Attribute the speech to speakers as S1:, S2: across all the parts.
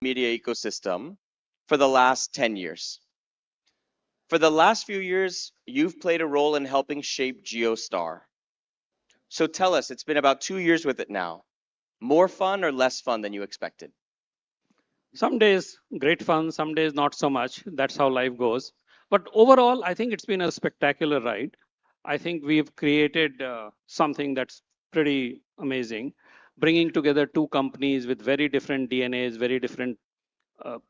S1: media ecosystem for the last 10 years. For the last few years, you've played a role in helping shape JioStar. So tell us, it's been about 2 years with it now. More fun or less fun than you expected?
S2: Some days great fun, some days not so much. That's how life goes. But overall, I think it's been a spectacular ride. I think we've created something that's pretty amazing, bringing together two companies with very different DNAs, very different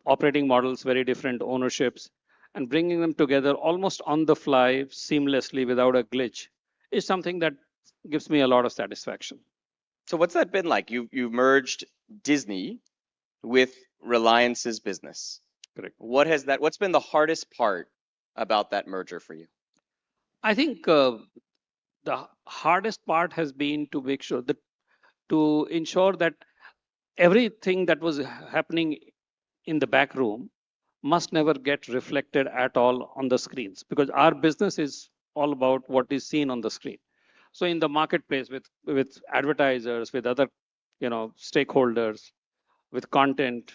S2: operating models, very different ownerships, and bringing them together almost on the fly, seamlessly, without a glitch, is something that gives me a lot of satisfaction.
S1: So what's that been like? You merged Disney with Reliance's business.
S2: Correct.
S1: What's been the hardest part about that merger for you?
S2: I think the hardest part has been to make sure that to ensure that everything that was happening in the back room must never get reflected at all on the screens, because our business is all about what is seen on the screen. So in the marketplace, with advertisers, with other stakeholders, with content,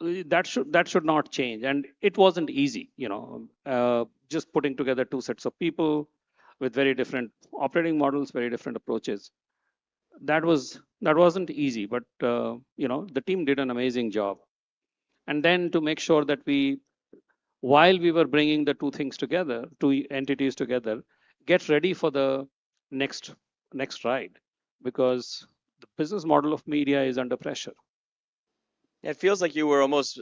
S2: that should not change. And it wasn't easy, just putting together two sets of people with very different operating models, very different approaches. That wasn't easy, but the team did an amazing job. And then to make sure that while we were bringing the two things together, two entities together, get ready for the next next ride, because the business model of media is under pressure.
S1: It feels like you were almost,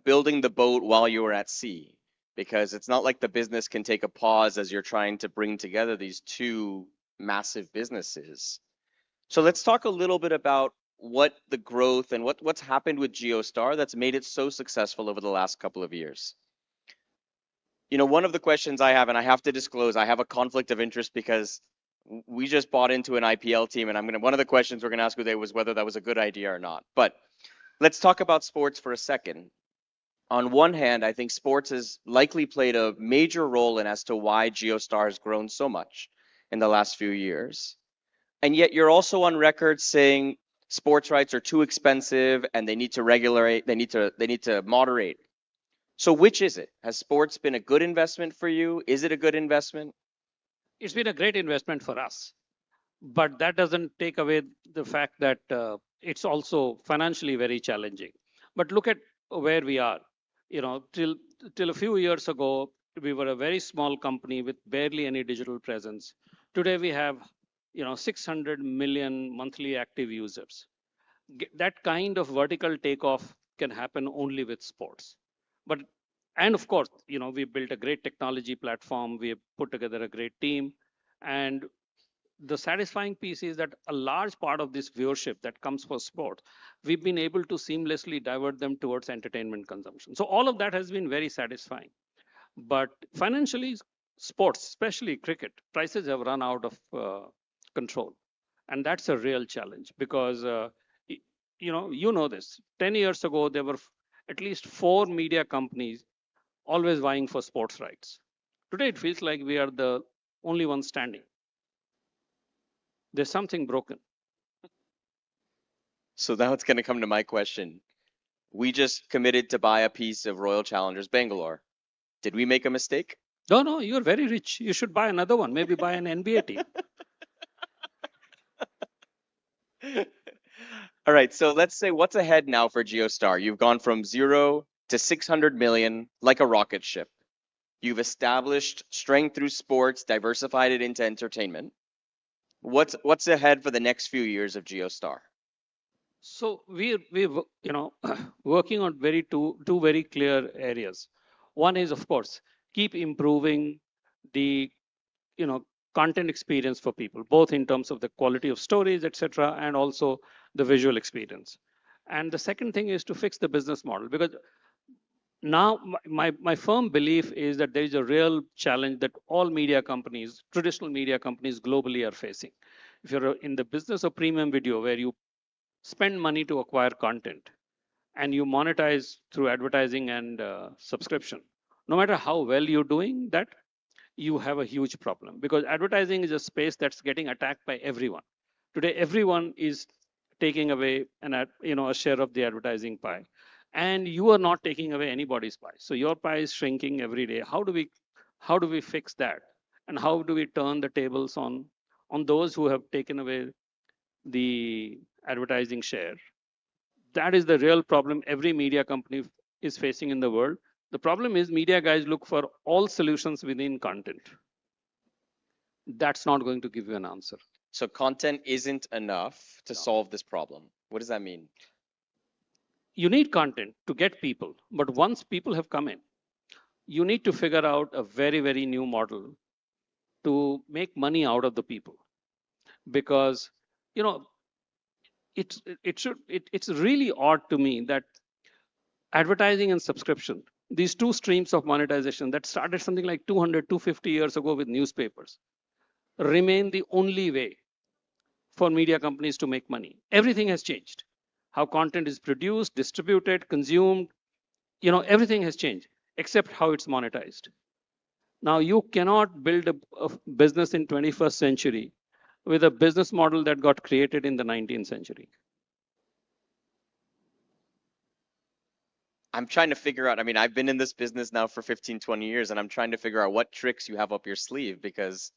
S1: building the boat while you were at sea, because it's not like the business can take a pause as you're trying to bring together these two massive businesses. So let's talk a little bit about what the growth and what's happened with JioStar that's made it so successful over the last couple of years. One of the questions I have, and I have to disclose, I have a conflict of interest because we just bought into an IPL team, and one of the questions we're gonna ask Uday was whether that was a good idea or not. But let's talk about sports for a second. On one hand, I think sports has likely played a major role in as to why JioStar has grown so much in the last few years. And yet you're also on record saying sports rights are too expensive and they need to regulate, they need to moderate. So which is it? Has sports been a good investment for you? Is it a good investment?
S2: It's been a great investment for us, but that doesn't take away the fact that it's also financially very challenging. But look at where we are. Till a few years ago, we were a very small company with barely any digital presence. Today we have 600 million monthly active users. That kind of vertical takeoff can happen only with sports. But and of course, we built a great technology platform. We have put together a great team, and the satisfying piece is that a large part of this viewership that comes for sport, we've been able to seamlessly divert them towards entertainment consumption. So all of that has been very satisfying. But financially, sports, especially cricket, prices have run out of control, and that's a real challenge because you know this. 10 years ago, there were at least four media companies always vying for sports rights. Today, it feels like we are the only one standing. There's something broken.
S1: So now it's going to come to my question. We just committed to buy a piece of Royal Challengers Bangalore. Did we make a mistake?
S2: No, no, you're very rich. You should buy another one. Maybe buy an NBA team.
S1: All right, so let's say what's ahead now for JioStar? You've gone from 0 to 600 million like a rocket ship. You've established strength through sports, diversified it into entertainment. What's ahead for the next few years of JioStar?
S2: So we're working on two very clear areas. One is, of course, keep improving the you know content experience for people, both in terms of the quality of stories, etc., and also the visual experience. And the second thing is to fix the business model, because now my firm belief is that there is a real challenge that all media companies, traditional media companies globally, are facing. If you're in the business of premium video, where you spend money to acquire content and you monetize through advertising and subscription, no matter how well you're doing that, you have a huge problem, because advertising is a space that's getting attacked by everyone. Today, everyone is taking away a share of the advertising pie, and you are not taking away anybody's pie. So your pie is shrinking every day. How do we fix that? And how do we turn the tables on those who have taken away the advertising share? That is the real problem every media company is facing in the world. The problem is media guys look for all solutions within content. That's not going to give you an answer.
S1: So content isn't enough to
S2: No.
S1: solve this problem. What does that mean?
S2: You need content to get people, but once people have come in, you need to figure out a very, very new model to make money out of the people. Because, you know, it's really odd to me that advertising and subscription, these two streams of monetization that started something like 200, 250 years ago with newspapers, remain the only way for media companies to make money. Everything has changed. How content is produced, distributed, consumed, everything has changed except how it's monetized. Now you cannot build a business in 21st century with a business model that got created in the 19th century.
S1: I'm trying to figure out, I mean, I've been in this business now for 15, 20 years, and I'm trying to figure out what tricks you have up your sleeve because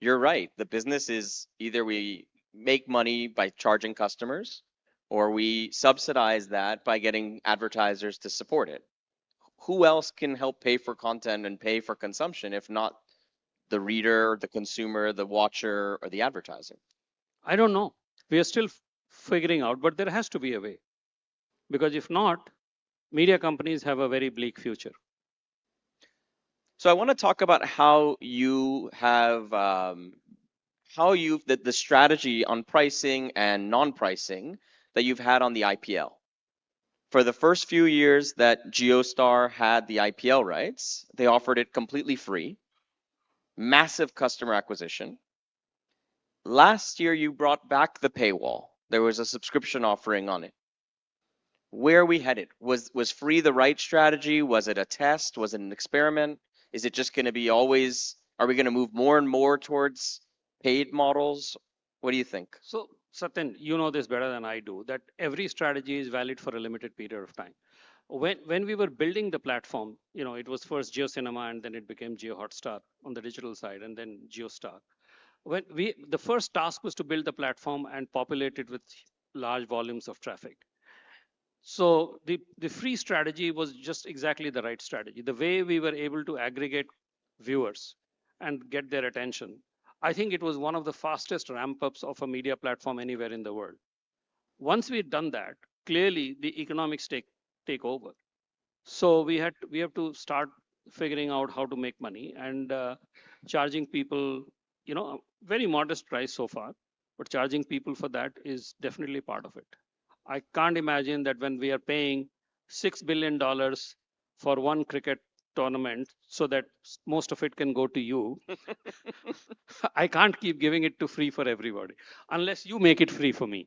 S1: you're right. The business is either we make money by charging customers or we subsidize that by getting advertisers to support it. Who else can help pay for content and pay for consumption if not the reader, the consumer, the watcher, or the advertiser?
S2: I don't know. We are still figuring out, but there has to be a way. Because if not, media companies have a very bleak future.
S1: So I want to talk about how you have the strategy on pricing and non-pricing that you've had on the IPL. For the first few years that JioStar had the IPL rights, they offered it completely free, massive customer acquisition. Last year, you brought back the paywall. There was a subscription offering on it. Where are we headed? Was free the right strategy? Was it a test? Was it an experiment? Is it just going to be always, are we going to move more and more towards paid models? What do you think?
S2: So, Satyan, you know this better than I do, that every strategy is valid for a limited period of time. When we were building the platform, it was first JioCinema and then it became JioHotstar on the digital side and then JioStar. The first task was to build the platform and populate it with large volumes of traffic. So the free strategy was just exactly the right strategy. The way we were able to aggregate viewers and get their attention, I think it was one of the fastest ramp ups of a media platform anywhere in the world. Once we'd done that, clearly the economics take over. So we have to start figuring out how to make money and charging people, a very modest price so far, but charging people for that is definitely part of it. I can't imagine that when we are paying $6 billion for one cricket tournament so that most of it can go to you, I can't keep giving it to free for everybody unless you make it free for me.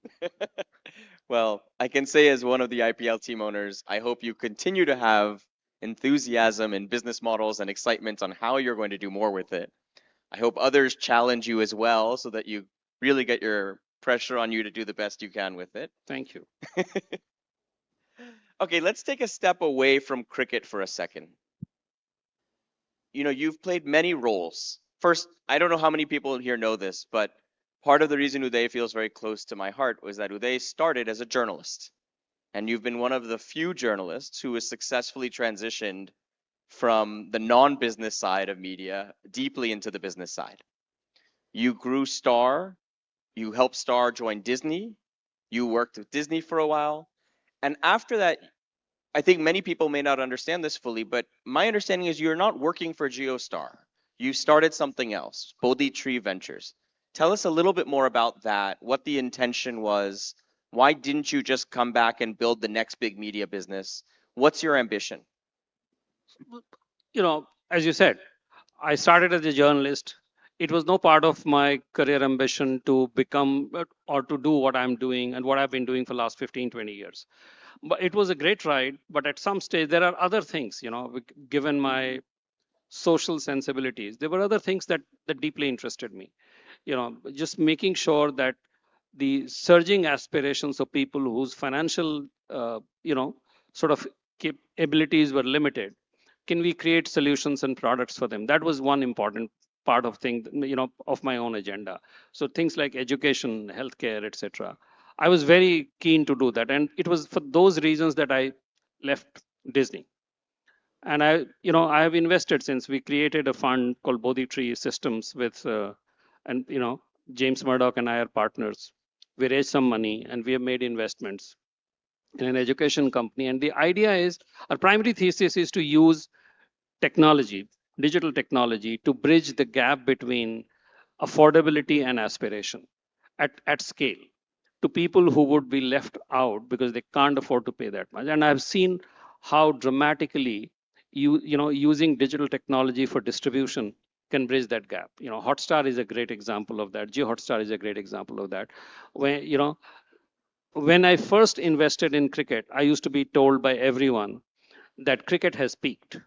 S1: Well, I can say as one of the IPL team owners, I hope you continue to have enthusiasm and business models and excitement on how you're going to do more with it. I hope others challenge you as well so that you really get your pressure on you to do the best you can with it.
S2: Thank you.
S1: Okay, let's take a step away from cricket for a second. You've played many roles. First, I don't know how many people here know this, but part of the reason Uday feels very close to my heart was that Uday started as a journalist. And you've been one of the few journalists who has successfully transitioned from the non-business side of media deeply into the business side. You grew Star, you helped Star join Disney, you worked with Disney for a while, and after that, I think many people may not understand this fully, but my understanding is you're not working for JioStar. You started something else, Bodhi Tree Ventures. Tell us a little bit more about that, what the intention was. Why didn't you just come back and build the next big media business? What's your ambition?
S2: As you said, I started as a journalist. It was no part of my career ambition to become or to do what I'm doing and what I've been doing for the last 15, 20 years. But it was a great ride. But at some stage, there are other things, given my social sensibilities, there were other things that deeply interested me. Just making sure that the surging aspirations of people whose financial, sort of abilities were limited. Can we create solutions and products for them? That was one important part of thing, of my own agenda. So things like education, healthcare, etc. I was very keen to do that, and it was for those reasons that I left Disney. And I have invested since. We created a fund called Bodhi Tree Systems with, and James Murdoch and I are partners. We raised some money and we have made investments in an education company. And the idea is, our primary thesis is to use technology, digital technology, to bridge the gap between affordability and aspiration at scale to people who would be left out because they can't afford to pay that much. And I've seen how dramatically using digital technology for distribution can bridge that gap. Hotstar is a great example of that. JioHotstar is a great example of that. When I first invested in cricket, I used to be told by everyone that cricket has peaked.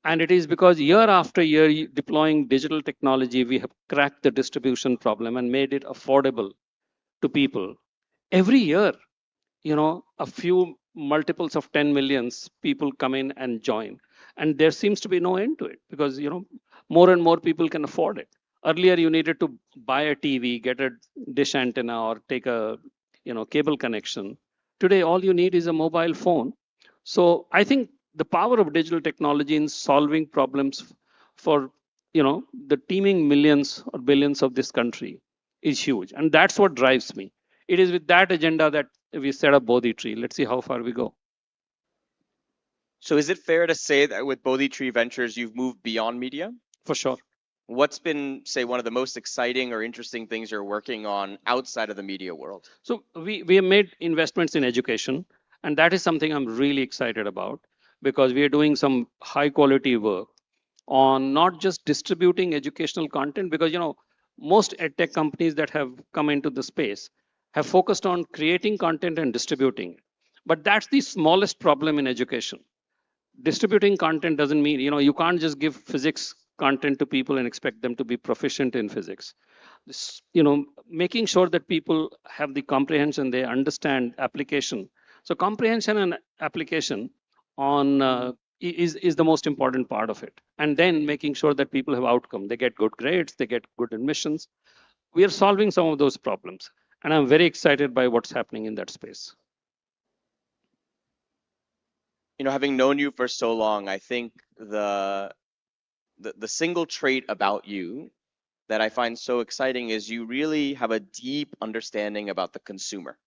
S2: And it is because year after year, deploying digital technology, we have cracked the distribution problem and made it affordable to people. Every year, a few multiples of 10 millions people come in and join. And there seems to be no end to it because, more and more people can afford it. Earlier, you needed to buy a TV, get a dish antenna, or take a, cable connection. Today, all you need is a mobile phone. So I think the power of digital technology in solving problems for, the teeming millions or billions of this country is huge. And that's what drives me. It is with that agenda that we set up Bodhi Tree. Let's see how far we go.
S1: So is it fair to say that with Bodhi Tree Ventures, you've moved beyond media?
S2: For sure.
S1: What's been, say, one of the most exciting or interesting things you're working on outside of the media world?
S2: So we have made investments in education, and that is something I'm really excited about because we are doing some high quality work on not just distributing educational content, because most edtech companies that have come into the space have focused on creating content and distributing it. But that's the smallest problem in education. Distributing content doesn't mean, you can't just give physics content to people and expect them to be proficient in physics. Making sure that people have the comprehension, they understand application. So comprehension and application on is the most important part of it. And then making sure that people have outcome, they get good grades, they get good admissions. We are solving some of those problems, and I'm very excited by what's happening in that space.
S1: Having known you for so long, I think the single trait about you that I find so exciting is you really have a deep understanding about the consumer.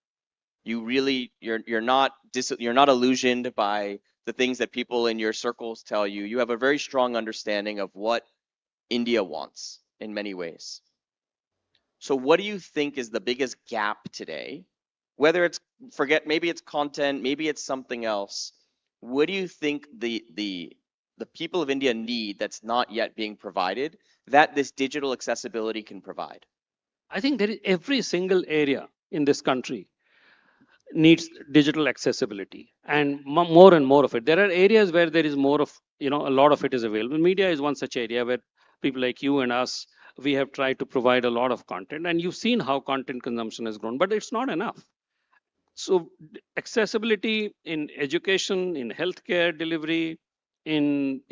S1: You're not illusioned by the things that people in your circles tell you. You have a very strong understanding of what India wants in many ways. So what do you think is the biggest gap today? Whether it's maybe it's content, maybe it's something else. What do you think the people of India need that's not yet being provided that this digital accessibility can provide?
S2: I think there is every single area in this country needs digital accessibility, and more and more of it. There are areas where there is more of, a lot of it is available. Media is one such area where people like you and us, we have tried to provide a lot of content, and you've seen how content consumption has grown, but it's not enough. So accessibility in education, in healthcare delivery, in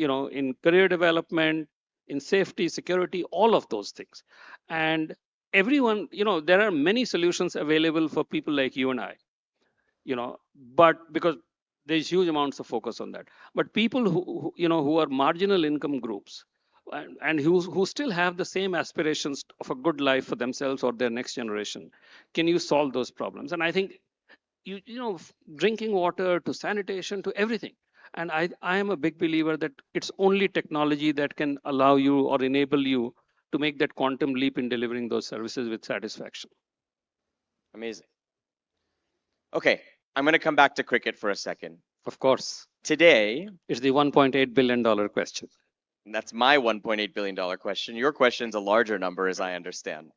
S2: career development, in safety, security, all of those things. And everyone, there are many solutions available for people like you and I, but because there's huge amounts of focus on that. But people who are marginal income groups, and who still have the same aspirations of a good life for themselves or their next generation, can you solve those problems? And I think drinking water to sanitation to everything. And I am a big believer that it's only technology that can allow you or enable you to make that quantum leap in delivering those services with satisfaction.
S1: Amazing. Okay, I'm going to come back to cricket for a second.
S2: Of course,
S1: Today,
S2: it's the $1.8 billion question.
S1: that's my $1.8 billion question. Your question's a larger number, as I understand.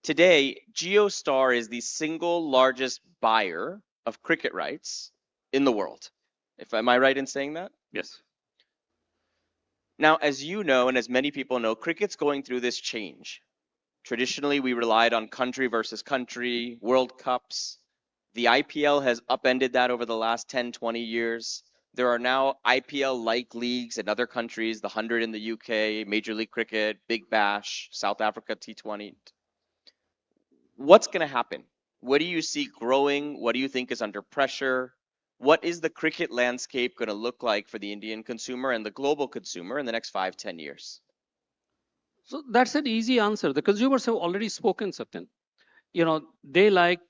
S1: Today, JioStar is the single largest buyer of cricket rights in the world. Am I right in saying that?
S2: Yes.
S1: Now, as you know, and as many people know, cricket's going through this change. Traditionally, we relied on country versus country, World Cups. The IPL has upended that over the last 10, 20 years. There are now IPL-like leagues in other countries, the 100 in the UK, Major League Cricket, Big Bash, South Africa T20. What's going to happen? What do you see growing? What do you think is under pressure? What is the cricket landscape going to look like for the Indian consumer and the global consumer in the next 5, 10 years?
S2: So that's an easy answer. The consumers have already spoken, Satyan. They like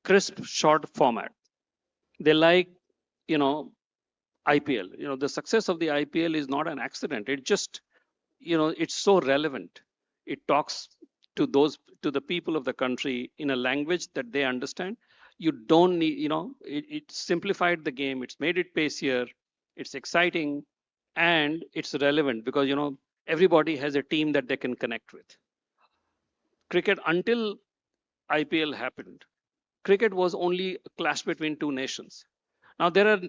S2: crisp, short format. They like, you know, IPL. The success of the IPL is not an accident. It just, it's so relevant. It talks to the people of the country in a language that they understand. You don't need, it simplified the game. It's made it pacier. It's exciting, and it's relevant because everybody has a team that they can connect with. Cricket, until IPL happened, cricket was only a clash between two nations. Now there are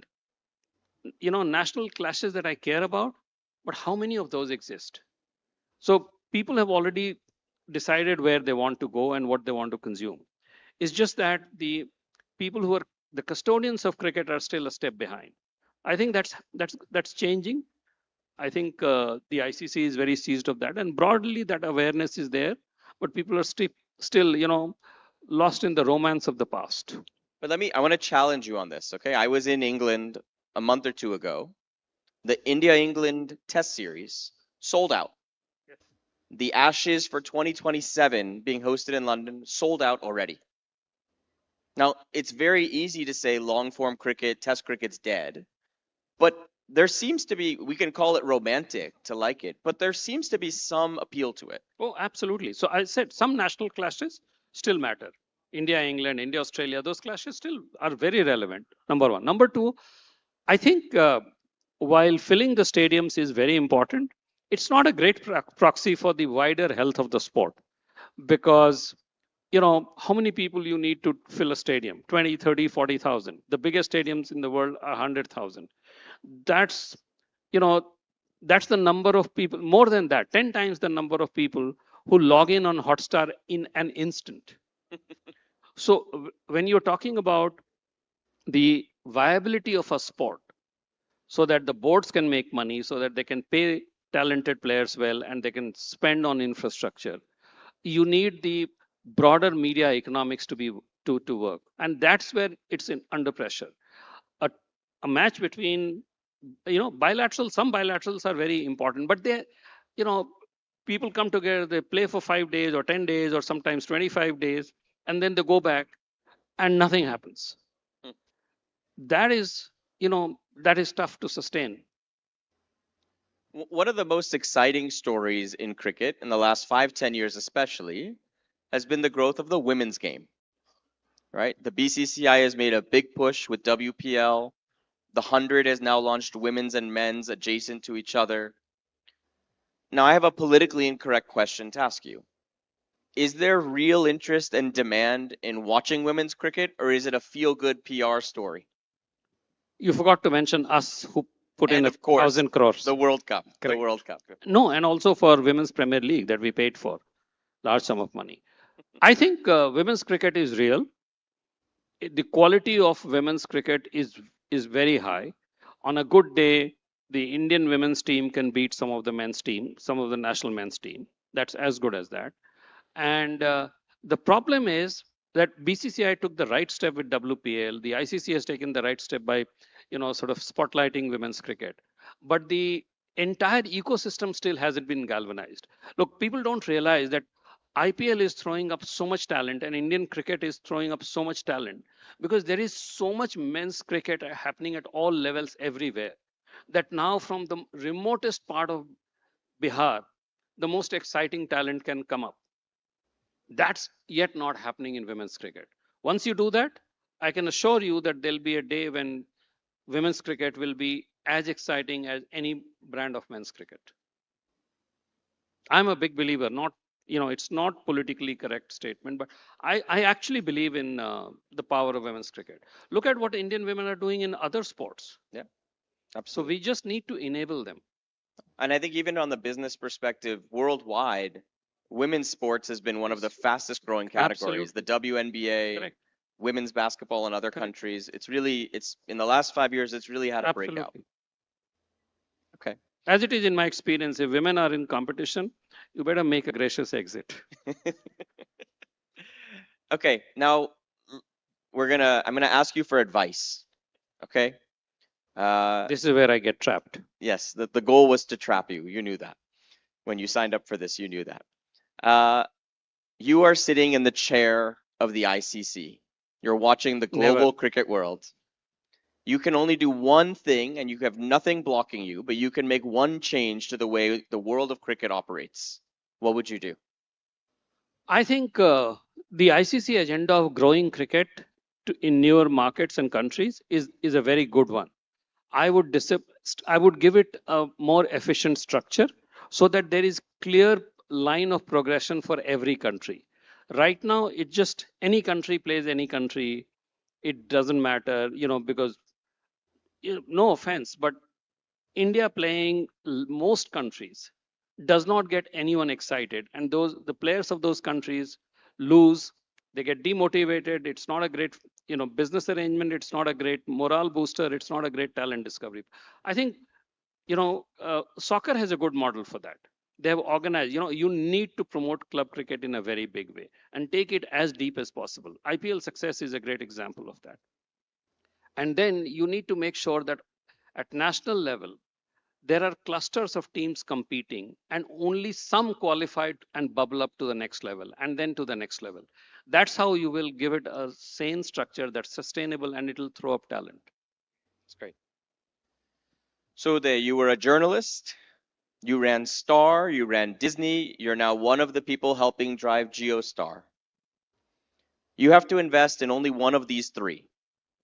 S2: national clashes that I care about, but how many of those exist? So people have already decided where they want to go and what they want to consume. It's just that the people who are the custodians of cricket are still a step behind. I think that's changing. I think the ICC is very seized of that, and broadly that awareness is there, but people are still lost in the romance of the past.
S1: But I want to challenge you on this, okay? I was in England a month or two ago. The India-England Test Series sold out.
S2: Yes.
S1: The Ashes for 2027 being hosted in London sold out already. Now, it's very easy to say long form cricket, test cricket's dead, but there seems to be, we can call it romantic to like it, but there seems to be some appeal to it.
S2: Oh, absolutely. So I said some national clashes still matter. India, England, India, Australia, those clashes still are very relevant. Number one. Number two, I think while filling the stadiums is very important, it's not a great proxy for the wider health of the sport because how many people you need to fill a stadium? 20, 30, 40,000. The biggest stadiums in the world are 100,000. That's you know that's the number of people, more than that, 10 times the number of people who log in on Hotstar in an instant. So when you're talking about the viability of a sport, so that the boards can make money, so that they can pay talented players well and they can spend on infrastructure, you need the broader media economics to work, and that's where it's under pressure. a, a match between bilateral, some bilaterals are very important, but they you know people come together, they play for 5 days or 10 days or sometimes 25 days, and then they go back and nothing happens.
S1: Hmm.
S2: That is that is tough to sustain.
S1: One of the most exciting stories in cricket in the last 5, 10 years especially has been the growth of the women's game, right? The BCCI has made a big push with WPL. The 100 has now launched women's and men's adjacent to each other. Now, I have a politically incorrect question to ask you. Is there real interest and demand in watching women's cricket, or is it a feel-good PR story?
S2: You forgot to mention us, who put in
S1: And
S2: a
S1: of course,
S2: 1,000 crores.
S1: the World Cup. The
S2: Correct.
S1: World Cup.
S2: No, and also for Women's Premier League that we paid for large sum of money. I think women's cricket is real. The quality of women's cricket is very high. On a good day, the Indian women's team can beat some of the men's team, some of the national men's team. That's as good as that. And the problem is that BCCI took the right step with WPL. The ICC has taken the right step by, sort of spotlighting women's cricket. But the entire ecosystem still hasn't been galvanized. Look, people don't realize that IPL is throwing up so much talent and Indian cricket is throwing up so much talent because there is so much men's cricket happening at all levels everywhere that now from the remotest part of Bihar, the most exciting talent can come up. That's yet not happening in women's cricket. Once you do that, I can assure you that there'll be a day when women's cricket will be as exciting as any brand of men's cricket. I'm a big believer, not, it's not politically correct statement, but I actually believe in the power of women's cricket. Look at what Indian women are doing in other sports.
S1: Yeah,
S2: So
S1: absolutely.
S2: we just need to enable them.
S1: And I think even on the business perspective, worldwide, women's sports has been one of the fastest growing categories. The WNBA,
S2: Correct.
S1: women's basketball in other
S2: Correct.
S1: countries. It's in the last 5 years, it's really had a breakout.
S2: Absolutely.
S1: Okay.
S2: As it is in my experience, if women are in competition, you better make a gracious exit.
S1: Okay, now I'm gonna ask you for advice. Okay.
S2: This is where I get trapped.
S1: Yes, the goal was to trap you. You knew that. When you signed up for this, you knew that. You are sitting in the chair of the ICC. You're watching the global
S2: Never.
S1: cricket world. You can only do one thing and you have nothing blocking you, but you can make one change to the way the world of cricket operates. What would you do?
S2: I think the ICC agenda of growing cricket in newer markets and countries is a very good one. I would I would give it a more efficient structure so that there is clear line of progression for every country. Right now, it just any country plays any country. It doesn't matter, because no offense, but India playing most countries does not get anyone excited, and the players of those countries lose. They get demotivated. It's not a great business arrangement. It's not a great morale booster. It's not a great talent discovery. I think soccer has a good model for that. They have organized. You need to promote club cricket in a very big way and take it as deep as possible. IPL success is a great example of that. And then you need to make sure that at national level there are clusters of teams competing and only some qualified and bubble up to the next level and then to the next level. That's how you will give it a sane structure that's sustainable and it'll throw up talent.
S1: That's great. So you were a journalist, you ran Star, you ran Disney, you're now one of the people helping drive JioStar. You have to invest in only one of these three: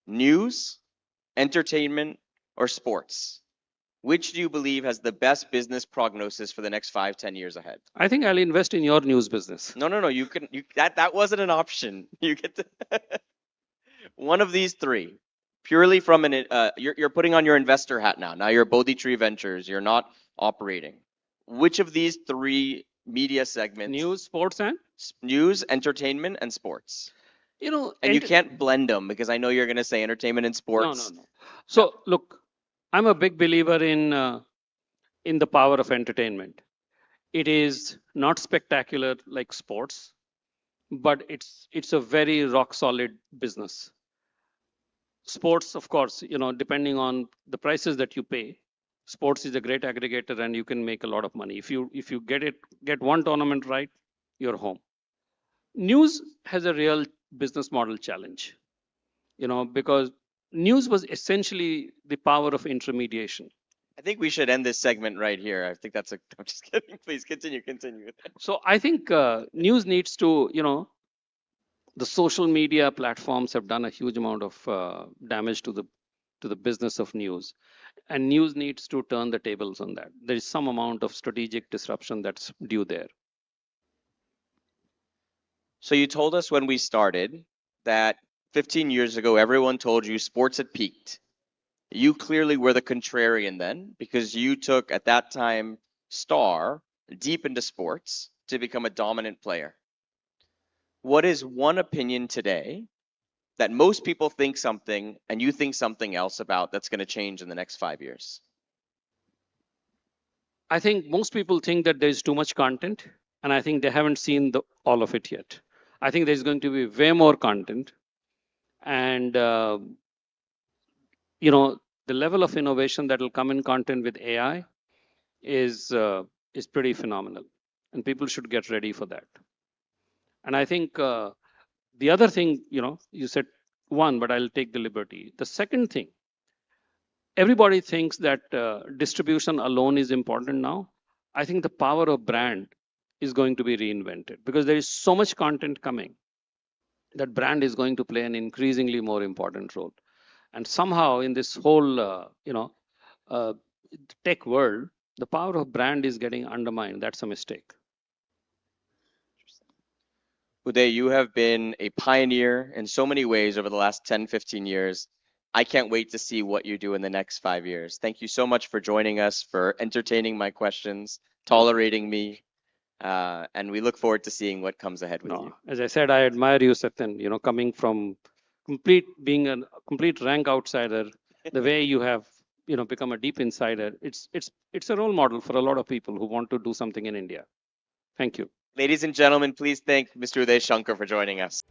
S1: news, entertainment, or sports. Which do you believe has the best business prognosis for the next 5-10 years ahead?
S2: I think I'll invest in your news business.
S1: No. That wasn't an option. You get to one of these three. Purely from you're putting on your investor hat now. Now you're Bodhi Tree Ventures. You're not operating. Which of these three media segments?
S2: News, sports, and
S1: news, entertainment, and sports.
S2: and
S1: you can't blend them because I know you're going to say entertainment and sports.
S2: No. So look, I'm a big believer in the power of entertainment. It is not spectacular like sports, but it's a very rock solid business. Sports, of course, depending on the prices that you pay, sports is a great aggregator and you can make a lot of money. If you get one tournament right, you're home. News has a real business model challenge, because news was essentially the power of intermediation.
S1: I think we should end this segment right here. I think that's a. I'm just kidding. Please continue.
S2: So I think news needs to, the social media platforms have done a huge amount of damage to the business of news, and news needs to turn the tables on that. There is some amount of strategic disruption that's due there.
S1: So you told us when we started that 15 years ago, everyone told you sports had peaked. You clearly were the contrarian then, because you took, at that time, Star deep into sports to become a dominant player. What is one opinion today that most people think something and you think something else about that's going to change in the next 5 years?
S2: I think most people think that there's too much content, and I think they haven't seen all of it yet. I think there's going to be way more content, and the level of innovation that will come in content with AI is pretty phenomenal, and people should get ready for that. And I think the other thing, you said one, but I'll take the liberty. The second thing, everybody thinks that distribution alone is important now. I think the power of brand is going to be reinvented because there is so much content coming that brand is going to play an increasingly more important role. And somehow in this whole, tech world, the power of brand is getting undermined. That's a mistake.
S1: Uday, you have been a pioneer in so many ways over the last 10, 15 years. I can't wait to see what you do in the next 5 years. Thank you so much for joining us, for entertaining my questions, tolerating me. And we look forward to seeing what comes ahead with you.
S2: No, as I said, I admire you, Satyan. Coming from being a complete rank outsider, the way you have, become a deep insider. It's a role model for a lot of people who want to do something in India. Thank you.
S1: Ladies and gentlemen, please thank Mr. Uday Shankar for joining us.